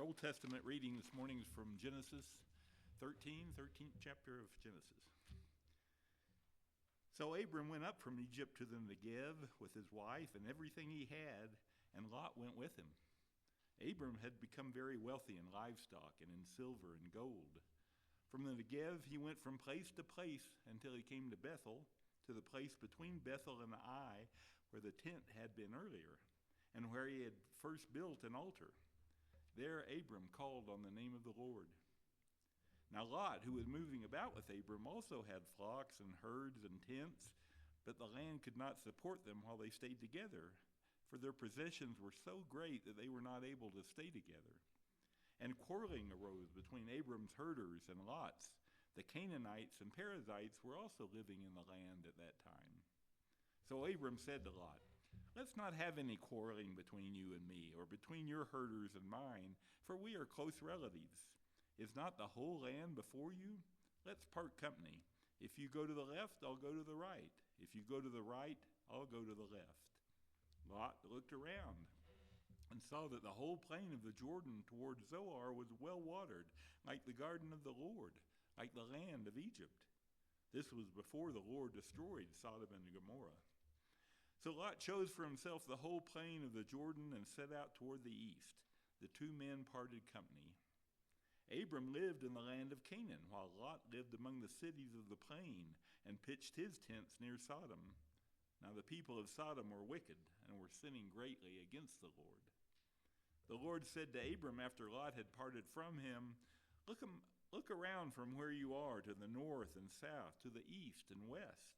Old Testament reading this morning is from Genesis 13th chapter of Genesis. So Abram went up from Egypt to the Negev with his wife and everything he had, and Lot went with him. Abram had become very wealthy in livestock and in silver and gold. From the Negev he went from place to place until he came to Bethel, to the place between Bethel and Ai, where the tent had been earlier, and where he had first built an altar. There Abram called on the name of the Lord. Now Lot, who was moving about with Abram, also had flocks and herds and tents, but the land could not support them while they stayed together, for their possessions were so great that they were not able to stay together. And quarreling arose between Abram's herders and Lot's. The Canaanites and Perizzites were also living in the land at that time. So Abram said to Lot, "Let's not have any quarreling between you and me, or between your herders and mine, for we are close relatives. Is not the whole land before you? Let's part company. If you go to the left, I'll go to the right. If you go to the right, I'll go to the left." Lot looked around and saw that the whole plain of the Jordan toward Zoar was well watered, like the garden of the Lord, like the land of Egypt. This was before the Lord destroyed Sodom and Gomorrah. So Lot chose for himself the whole plain of the Jordan and set out toward the east. The two men parted company. Abram lived in the land of Canaan, while Lot lived among the cities of the plain and pitched his tents near Sodom. Now the people of Sodom were wicked and were sinning greatly against the Lord. The Lord said to Abram after Lot had parted from him, Look around from where you are to the north and south, to the east and west.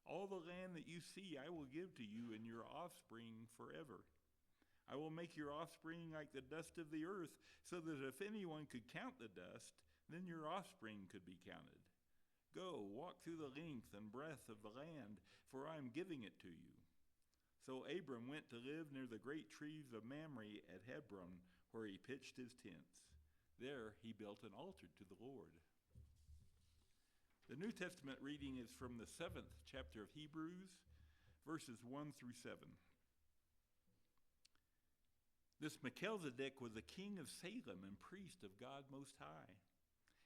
All the land that you see I will give to you and your offspring forever. I will make your offspring like the dust of the earth, so that if anyone could count the dust, then your offspring could be counted. Go, walk through the length and breadth of the land, for I am giving it to you. So Abram went to live near the great trees of Mamre at Hebron, where he pitched his tents. There he built an altar to the Lord. The New Testament reading is from the 7th chapter of Hebrews, verses 1 through 7. This Melchizedek was a king of Salem and priest of God Most High.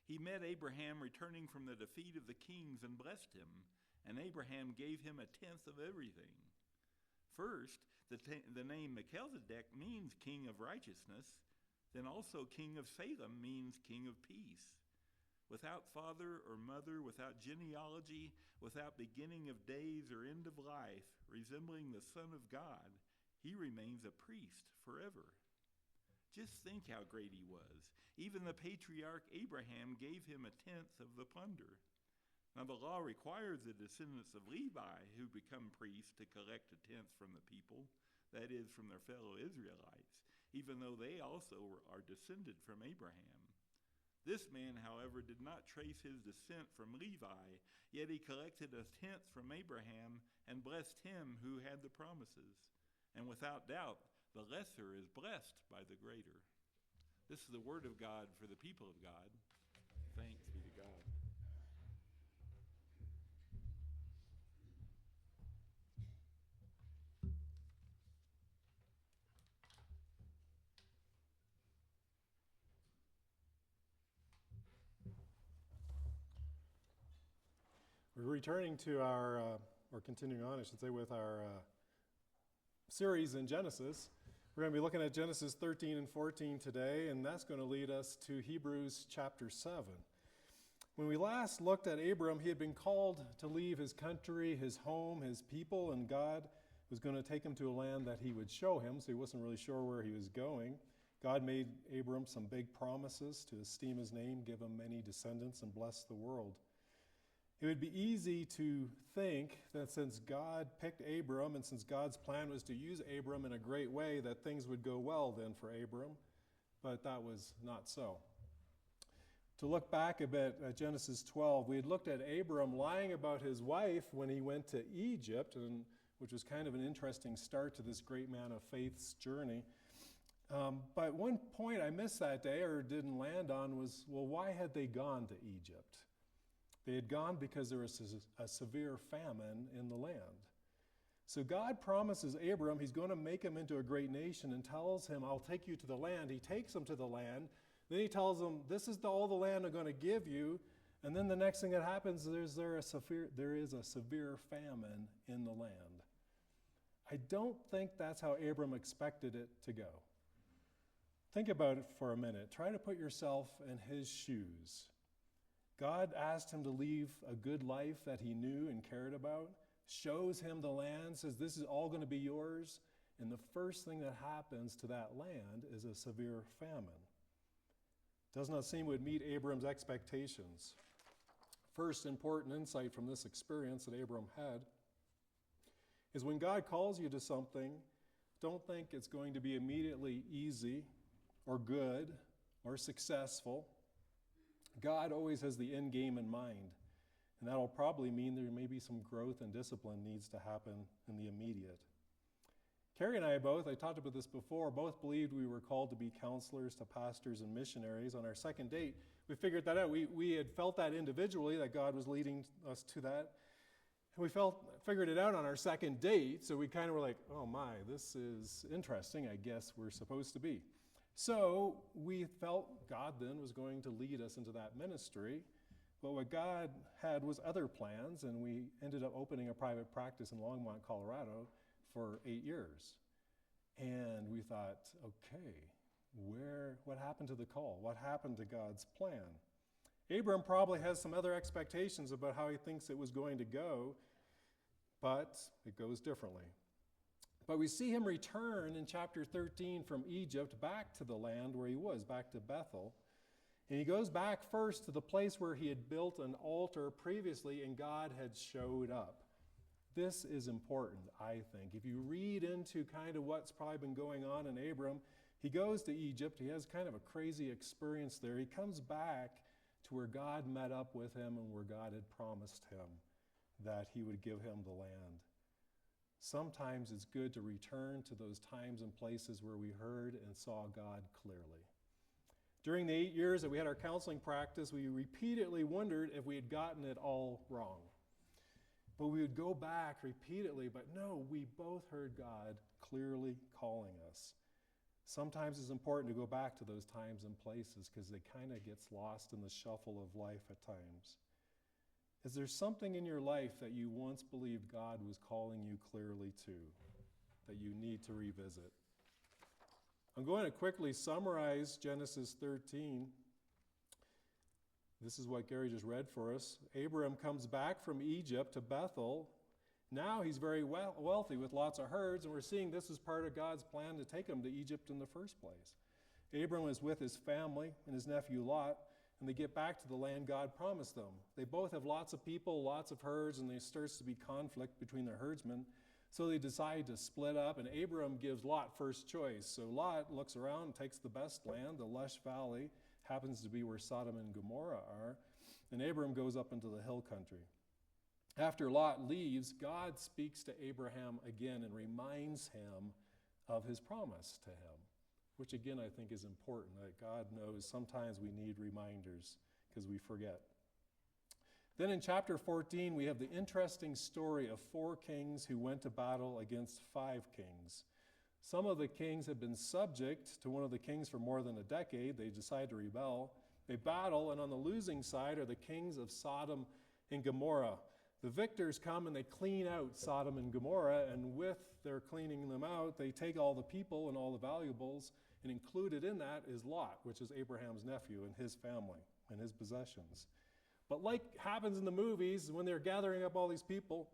He met Abraham returning from the defeat of the kings and blessed him, and Abraham gave him 1/10 of everything. First, the name Melchizedek means king of righteousness. Then also king of Salem means king of peace. Without father or mother, without genealogy, without beginning of days or end of life, resembling the Son of God, he remains a priest forever. Just think how great he was. Even the patriarch Abraham gave him 1/10 of the plunder. Now the law requires the descendants of Levi who become priests to collect 1/10 from the people, that is, from their fellow Israelites, even though they also are descended from Abraham. This man, however, did not trace his descent from Levi, yet he collected 1/10 from Abraham and blessed him who had the promises. And without doubt, the lesser is blessed by the greater. This is the word of God for the people of God. Thanks be to God. We're returning to or continuing on, I should say, with our series in Genesis. We're going to be looking at Genesis 13 and 14 today, and that's going to lead us to Hebrews chapter 7. When we last looked at Abram, he had been called to leave his country, his home, his people, and God was going to take him to a land that he would show him, so he wasn't really sure where he was going. God made Abram some big promises to esteem his name, give him many descendants, and bless the world. It would be easy to think that since God picked Abram and since God's plan was to use Abram in a great way, that things would go well then for Abram, but that was not so. To look back a bit at Genesis 12, we had looked at Abram lying about his wife when he went to Egypt, which was kind of an interesting start to this great man of faith's journey. But one point I missed that day or didn't land on was, well, why had they gone to Egypt? They had gone because there was a severe famine in the land. So God promises Abram he's going to make him into a great nation and tells him, I'll take you to the land. He takes him to the land. Then he tells him, this is all the land I'm going to give you. And then the next thing that happens is there is a severe famine in the land. I don't think that's how Abram expected it to go. Think about it for a minute. Try to put yourself in his shoes. God asked him to leave a good life that he knew and cared about, shows him the land, says this is all going to be yours, and the first thing that happens to that land is a severe famine. Does not seem to meet Abram's expectations. First important insight from this experience that Abram had is when God calls you to something, don't think it's going to be immediately easy or good or successful. God always has the end game in mind, and that'll probably mean there may be some growth and discipline needs to happen in the immediate. Carrie and I talked about this before, both believed we were called to be counselors to pastors and missionaries. On our second date, we figured that out. We had felt that individually, that God was leading us to that. And we figured it out on our second date, so we kind of were like, oh my, this is interesting. I guess we're supposed to be. So we felt God then was going to lead us into that ministry. But what God had was other plans, and we ended up opening a private practice in Longmont, Colorado for 8 years. And we thought, okay, what happened to the call? What happened to God's plan? Abram probably has some other expectations about how he thinks it was going to go, but it goes differently. But we see him return in chapter 13 from Egypt back to the land where he was, back to Bethel. And he goes back first to the place where he had built an altar previously and God had showed up. This is important, I think. If you read into kind of what's probably been going on in Abram, he goes to Egypt. He has kind of a crazy experience there. He comes back to where God met up with him and where God had promised him that he would give him the land. Sometimes it's good to return to those times and places where we heard and saw God clearly. During the 8 years that we had our counseling practice, we repeatedly wondered if we had gotten it all wrong. But we would go back repeatedly, but no, we both heard God clearly calling us. Sometimes it's important to go back to those times and places because it kind of gets lost in the shuffle of life at times. Is there something in your life that you once believed God was calling you clearly to that you need to revisit? I'm going to quickly summarize Genesis 13. This is what Gary just read for us. Abram comes back from Egypt to Bethel. Now he's very wealthy with lots of herds, and we're seeing this is part of God's plan to take him to Egypt in the first place. Abram is with his family and his nephew Lot, and they get back to the land God promised them. They both have lots of people, lots of herds, and there starts to be conflict between their herdsmen. So they decide to split up, and Abram gives Lot first choice. So Lot looks around and takes the best land, the lush valley, happens to be where Sodom and Gomorrah are, and Abram goes up into the hill country. After Lot leaves, God speaks to Abraham again and reminds him of his promise to him, which again I think is important, that God knows sometimes we need reminders because we forget. Then in chapter 14, we have the interesting story of 4 kings who went to battle against 5 kings. Some of the kings had been subject to one of the kings for more than a decade. They decide to rebel. They battle, and on the losing side are the kings of Sodom and Gomorrah. The victors come and they clean out Sodom and Gomorrah, and with their cleaning them out, they take all the people and all the valuables, and included in that is Lot, which is Abraham's nephew, and his family and his possessions. But like happens in the movies, when they're gathering up all these people,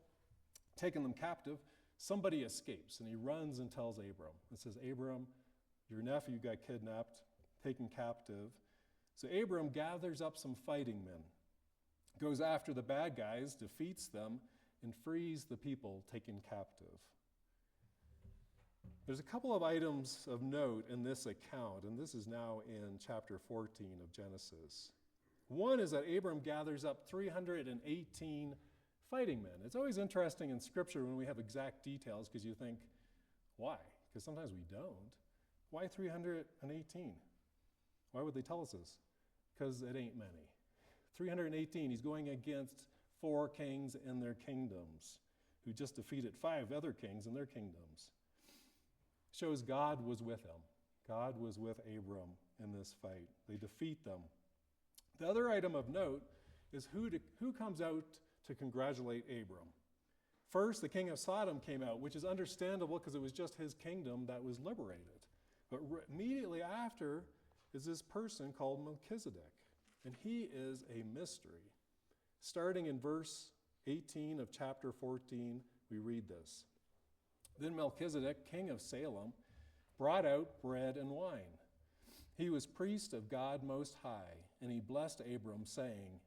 taking them captive, somebody escapes, and he runs and tells Abram. It says, Abram, your nephew got kidnapped, taken captive. So Abram gathers up some fighting men, goes after the bad guys, defeats them, and frees the people taken captive. There's a couple of items of note in this account, and this is now in chapter 14 of Genesis. One is that Abram gathers up 318 fighting men. It's always interesting in Scripture when we have exact details because you think, why? Because sometimes we don't. Why 318? Why would they tell us this? Because it ain't many. 318, he's going against 4 kings and their kingdoms. who just defeated 5 other kings in their kingdoms. Shows God was with him. God was with Abram in this fight. They defeat them. The other item of note is who comes out to congratulate Abram. First, the king of Sodom came out, which is understandable because it was just his kingdom that was liberated. But immediately after is this person called Melchizedek, and he is a mystery. Starting in verse 18 of chapter 14, we read this. Then Melchizedek, king of Salem, brought out bread and wine. He was priest of God Most High, and he blessed Abram, saying,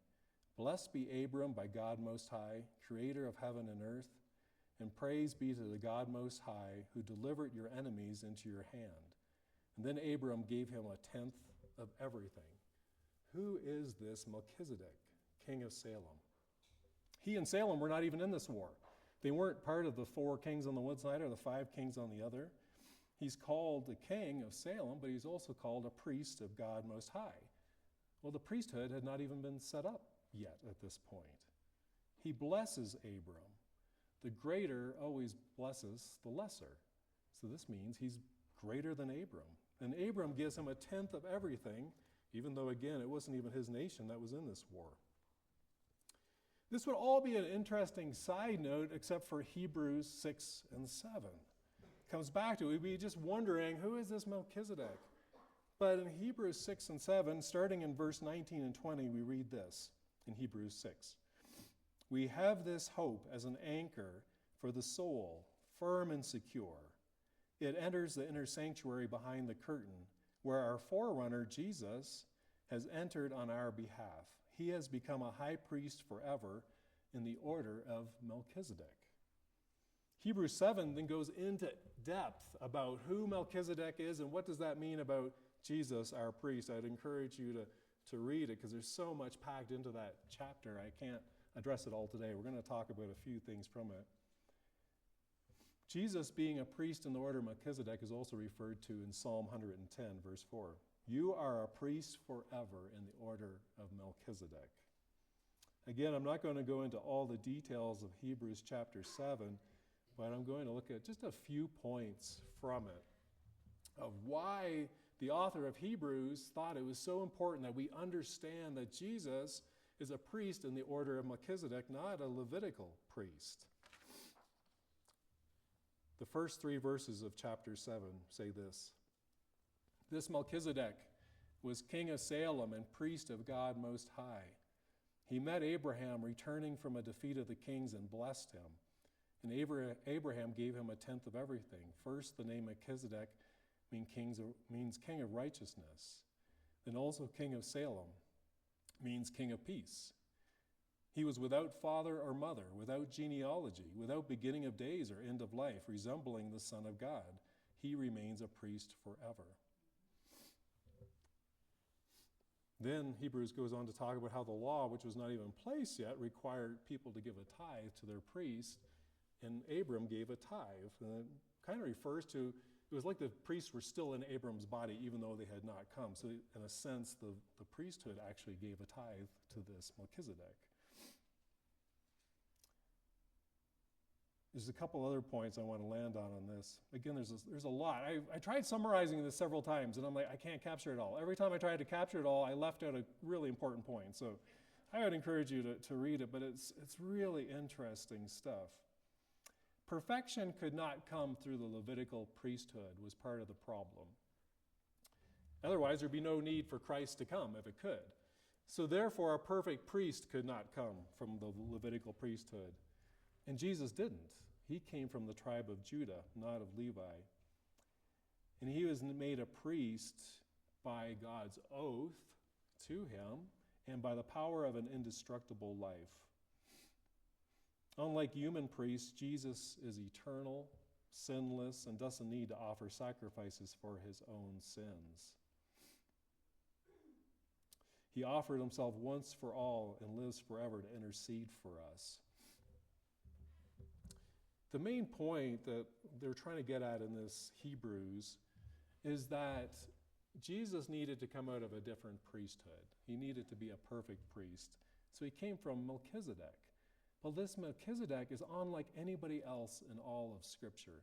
Blessed be Abram by God Most High, creator of heaven and earth, and praise be to the God Most High, who delivered your enemies into your hand. And then Abram gave him 1/10 of everything. Who is this Melchizedek, king of Salem? He and Salem were not even in this war. They weren't part of the 4 kings on the one side or the 5 kings on the other. He's called the king of Salem, but he's also called a priest of God Most High. Well, the priesthood had not even been set up yet at this point. He blesses Abram. The greater always blesses the lesser. So this means he's greater than Abram. And Abram gives him 1/10 of everything, even though, again, it wasn't even his nation that was in this war. This would all be an interesting side note, except for Hebrews 6 and 7. Comes back to it. We'd be just wondering, who is this Melchizedek? But in Hebrews 6 and 7, starting in verse 19 and 20, we read this in Hebrews 6. We have this hope as an anchor for the soul, firm and secure. It enters the inner sanctuary behind the curtain, where our forerunner, Jesus, has entered on our behalf. He has become a high priest forever in the order of Melchizedek. Hebrews 7 then goes into depth about who Melchizedek is and what does that mean about Jesus, our priest. I'd encourage you to read it because there's so much packed into that chapter. I can't address it all today. We're going to talk about a few things from it. Jesus being a priest in the order of Melchizedek is also referred to in Psalm 110, verse 4. You are a priest forever in the order of Melchizedek. Again, I'm not going to go into all the details of Hebrews chapter 7, but I'm going to look at just a few points from it of why the author of Hebrews thought it was so important that we understand that Jesus is a priest in the order of Melchizedek, not a Levitical priest. The first 3 verses of chapter 7 say this. This Melchizedek was king of Salem and priest of God Most High. He met Abraham returning from a defeat of the kings and blessed him. And Abraham gave him 1/10 of everything. First, the name Melchizedek means king of righteousness. Then also king of Salem means king of peace. He was without father or mother, without genealogy, without beginning of days or end of life, resembling the Son of God. He remains a priest forever. Then Hebrews goes on to talk about how the law, which was not even in place yet, required people to give a tithe to their priest, and Abram gave a tithe. And it kind of refers to, it was like the priests were still in Abram's body even though they had not come. So in a sense, the priesthood actually gave a tithe to this Melchizedek. There's a couple other points I want to land on this. Again, there's a lot. I tried summarizing this several times, and I'm like, I can't capture it all. Every time I tried to capture it all, I left out a really important point. So I would encourage you to read it, but it's really interesting stuff. Perfection could not come through the Levitical priesthood was part of the problem. Otherwise, there'd be no need for Christ to come if it could. So therefore, a perfect priest could not come from the Levitical priesthood. And Jesus didn't. He came from the tribe of Judah, not of Levi. And he was made a priest by God's oath to him and by the power of an indestructible life. Unlike human priests, Jesus is eternal, sinless, and doesn't need to offer sacrifices for his own sins. He offered himself once for all and lives forever to intercede for us. The main point that they're trying to get at in this Hebrews is that Jesus needed to come out of a different priesthood. He needed to be a perfect priest. So he came from Melchizedek. Well, this Melchizedek is unlike anybody else in all of Scripture.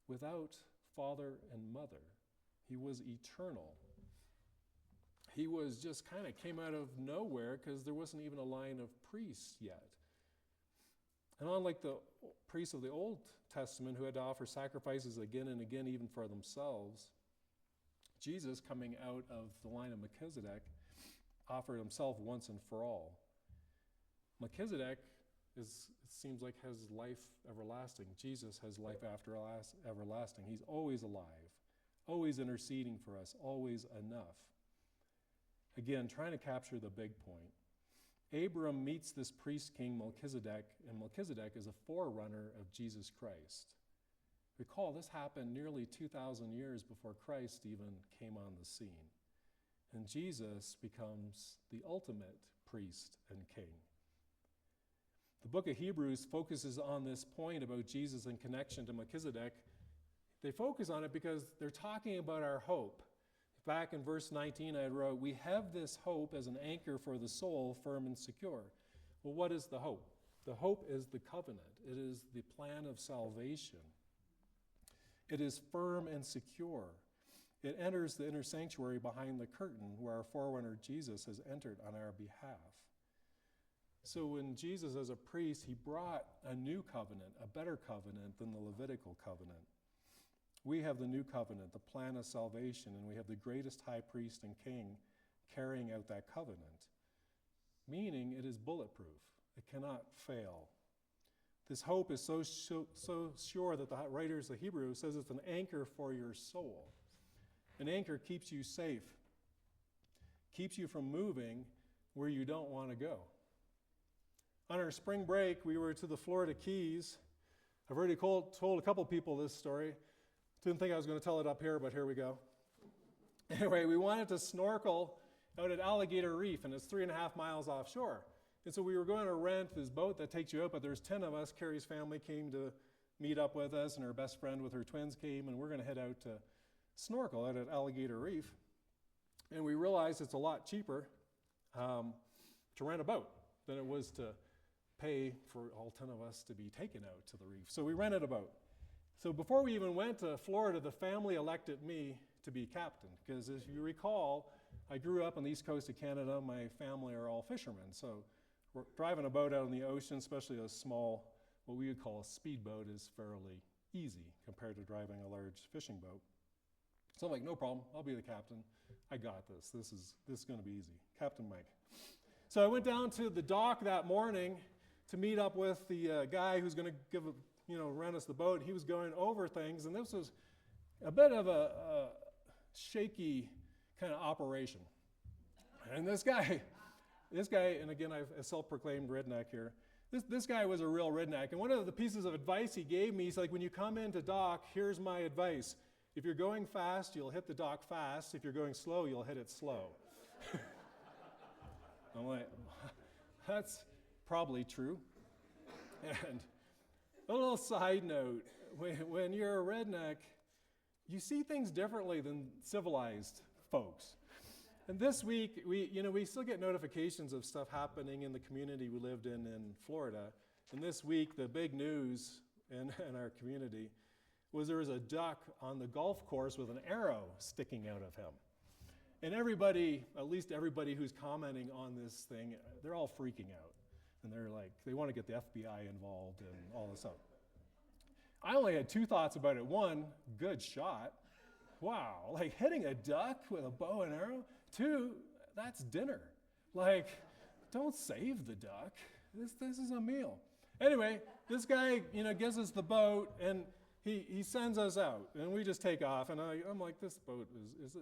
Without father and mother, he was eternal. He was just kind of came out of nowhere because there wasn't even a line of priests yet. And unlike the priests of the Old Testament who had to offer sacrifices again and again, even for themselves, Jesus, coming out of the line of Melchizedek, offered himself once and for all. Melchizedek it seems like has life everlasting. Jesus has life after everlasting. He's always alive, always interceding for us, always enough. Again, trying to capture the big point. Abram meets this priest king Melchizedek, and Melchizedek is a forerunner of Jesus Christ. Recall, this happened nearly 2,000 years before Christ even came on the scene. And Jesus becomes the ultimate priest and king. The book of Hebrews focuses on this point about Jesus in connection to Melchizedek. They focus on it because they're talking about our hope. Back in verse 19, I wrote, "We have this hope as an anchor for the soul, firm and secure." Well, what is the hope? The hope is the covenant. It is the plan of salvation. It is firm and secure. It enters the inner sanctuary behind the curtain where our forerunner Jesus has entered on our behalf. So when Jesus, as a priest, he brought a new covenant, a better covenant than the Levitical covenant. We have the new covenant, the plan of salvation, and we have the greatest high priest and king carrying out that covenant, meaning it is bulletproof. It cannot fail. This hope is so sure that the writers of Hebrews says it's an anchor for your soul. An anchor keeps you safe, keeps you from moving where you don't want to go. On our spring break, we were to the Florida Keys. I've already told a couple people this story. Didn't think I was going to tell it up here, but here we go. Anyway, we wanted to snorkel out at Alligator Reef, and it's 3.5 miles offshore. And so we were going to rent this boat that takes you out, but there's 10 of us. Carrie's family came to meet up with us, and her best friend with her twins came, and we're going to head out to snorkel out at Alligator Reef. And we realized it's a lot cheaper to rent a boat than it was to pay for all 10 of us to be taken out to the reef. So we rented a boat. So before we even went to Florida, the family elected me to be captain, because as you recall, I grew up on the east coast of Canada. My family are all fishermen. So we're driving a boat out in the ocean, especially a small, what we would call a speedboat, is fairly easy compared to driving a large fishing boat. So I'm like, no problem, I'll be the captain. I got this. This is going to be easy. Captain Mike. So I went down to the dock that morning to meet up with the guy who's going to rent us the boat. He was going over things, and this was a bit of a shaky kind of operation. And this guy, and again, I'm a self-proclaimed redneck here. This guy was a real redneck. And one of the pieces of advice he gave me, he's like, when you come into dock, here's my advice. If you're going fast, you'll hit the dock fast. If you're going slow, you'll hit it slow. I'm like, that's probably true. And a little side note, when you're a redneck, you see things differently than civilized folks. And this week, we still get notifications of stuff happening in the community we lived in Florida. And this week, the big news in our community was there was a duck on the golf course with an arrow sticking out of him. And everybody, at least everybody who's commenting on this thing, they're all freaking out. And they're like, they want to get the FBI involved and all this stuff. I only had two thoughts about it. One, good shot. Wow, like hitting a duck with a bow and arrow. Two, that's dinner. Like, don't save the duck. This is a meal. Anyway, this guy, gives us the boat, and he sends us out, and we just take off. And I'm like, this boat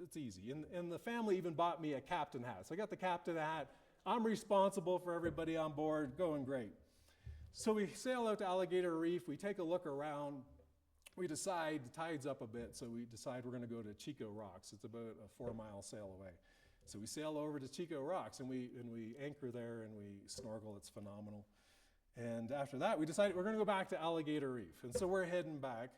it's easy. And the family even bought me a captain hat. So I got the captain hat. I'm responsible for everybody on board, going great. So we sail out to Alligator Reef. We take a look around. We decide, the tide's up a bit, so we decide we're going to go to Chico Rocks. It's about a 4-mile sail away. So we sail over to Chico Rocks, and we anchor there, and we snorkel. It's phenomenal. And after that, we decided we're going to go back to Alligator Reef. And so we're heading back,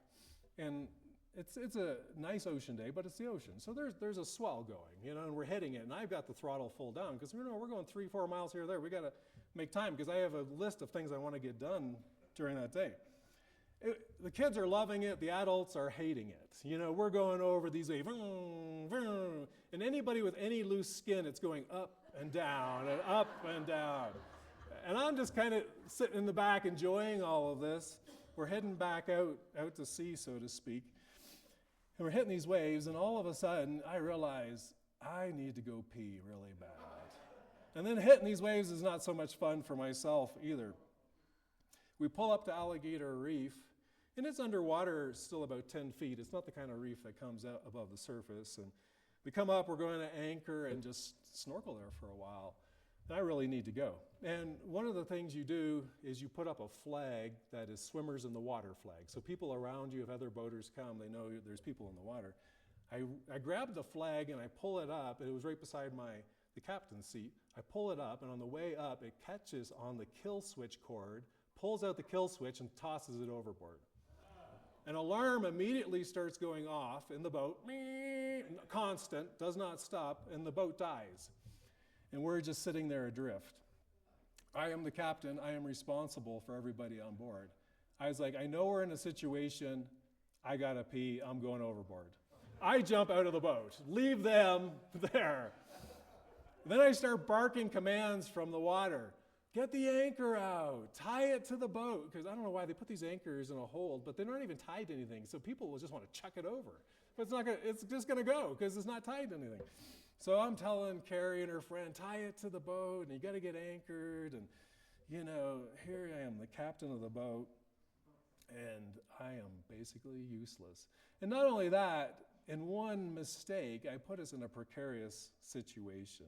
and it's a nice ocean day, but it's the ocean. So there's a swell going, and we're hitting it, and I've got the throttle full down because we're going 3-4 miles here or there. We got to make time because I have a list of things I want to get done during that day. The kids are loving it. The adults are hating it. You know, we're going over these waves. And anybody with any loose skin, it's going up and down and up and down. And I'm just kind of sitting in the back enjoying all of this. We're heading back out to sea, so to speak. And we're hitting these waves, and all of a sudden, I realize I need to go pee really bad. And then hitting these waves is not so much fun for myself either. We pull up to Alligator Reef, and it's underwater still about 10 feet. It's not the kind of reef that comes out above the surface. And we come up, we're going to anchor and just snorkel there for a while. And I really need to go. And one of the things you do is you put up a flag that is swimmers in the water flag. So people around you, if other boaters come, they know there's people in the water. I grab the flag and I pull it up, and it was right beside the captain's seat. I pull it up, and on the way up, it catches on the kill switch cord, pulls out the kill switch, and tosses it overboard. An alarm immediately starts going off in the boat, constant, does not stop, and the boat dies. And we're just sitting there adrift. I am the captain. I am responsible for everybody on board. I was like, I know we're in a situation. I got to pee. I'm going overboard. I jump out of the boat. Leave them there. Then I start barking commands from the water. Get the anchor out. Tie it to the boat. Because I don't know why they put these anchors in a hold, but they're not even tied to anything. So people will just want to chuck it over. But it's just going to go because it's not tied to anything. So I'm telling Carrie and her friend, tie it to the boat, and you got to get anchored. And, you know, here I am, the captain of the boat, and I am basically useless. And not only that, in one mistake, I put us in a precarious situation.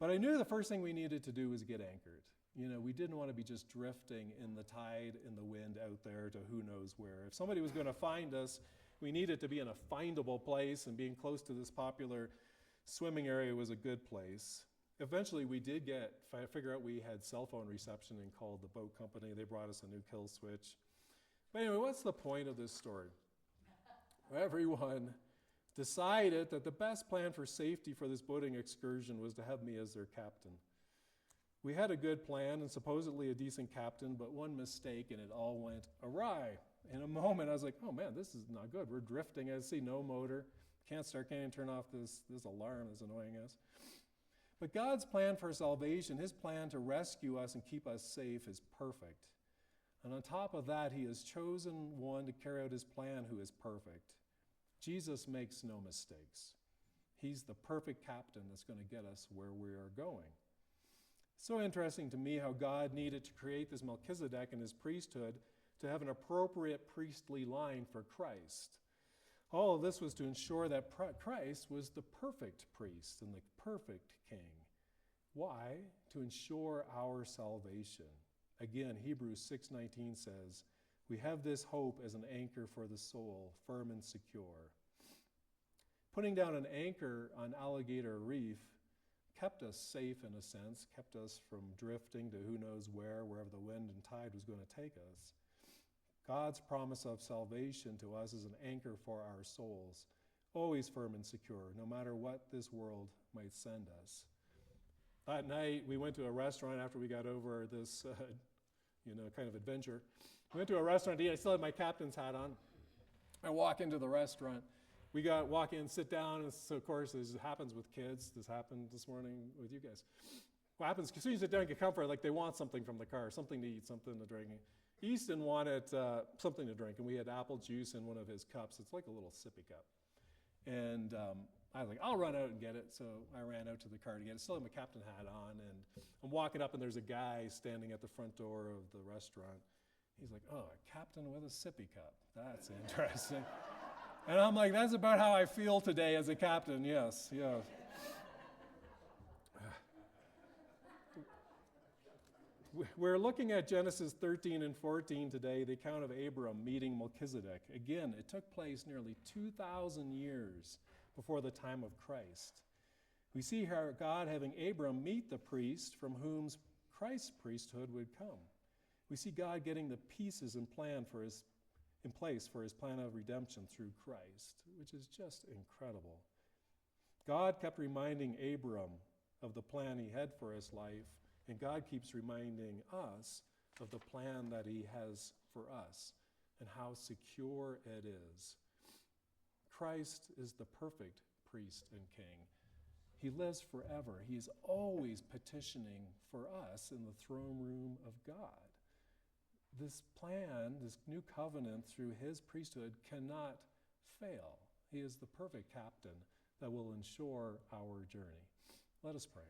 But I knew the first thing we needed to do was get anchored. You know, we didn't want to be just drifting in the tide, in the wind out there to who knows where. If somebody was going to find us, we needed to be in a findable place, and being close to this popular swimming area was a good place. Eventually, we did figure out we had cell phone reception and called the boat company. They brought us a new kill switch. But anyway, what's the point of this story? Everyone decided that the best plan for safety for this boating excursion was to have me as their captain. We had a good plan and supposedly a decent captain, but one mistake and it all went awry. In a moment, I was like, oh man, this is not good. We're drifting at sea, no motor. Can't even turn off this alarm that's annoying us. But God's plan for salvation, his plan to rescue us and keep us safe is perfect. And on top of that, he has chosen one to carry out his plan who is perfect. Jesus makes no mistakes. He's the perfect captain that's going to get us where we are going. So interesting to me how God needed to create this Melchizedek and his priesthood to have an appropriate priestly line for Christ. All of this was to ensure that Christ was the perfect priest and the perfect king. Why? To ensure our salvation. Again, Hebrews 6:19 says, we have this hope as an anchor for the soul, firm and secure. Putting down an anchor on Alligator Reef kept us safe in a sense, kept us from drifting to who knows wherever the wind and tide was going to take us. God's promise of salvation to us is an anchor for our souls, always firm and secure, no matter what this world might send us. That night, we went to a restaurant after we got over this, kind of adventure. We went to a restaurant to eat. I still had my captain's hat on. I walk into the restaurant. Walk in, sit down, and so of course, this happens with kids. This happened this morning with you guys. What happens, as soon as you sit down and get comfort, like they want something from the car, something to eat, something to drink. Easton wanted something to drink, and we had apple juice in one of his cups. It's like a little sippy cup. And I was like, I'll run out and get it. So I ran out to the car to get it. Still have my captain hat on, and I'm walking up, and there's a guy standing at the front door of the restaurant. He's like, oh, a captain with a sippy cup. That's interesting. And I'm like, that's about how I feel today as a captain, yes. We're looking at Genesis 13 and 14 today, the account of Abram meeting Melchizedek. Again, it took place nearly 2,000 years before the time of Christ. We see how God having Abram meet the priest from whom Christ's priesthood would come. We see God getting the pieces in place for his plan of redemption through Christ, which is just incredible. God kept reminding Abram of the plan he had for his life And God keeps reminding us of the plan that he has for us and how secure it is. Christ is the perfect priest and king. He lives forever. He is always petitioning for us in the throne room of God. This plan, this new covenant through his priesthood cannot fail. He is the perfect captain that will ensure our journey. Let us pray.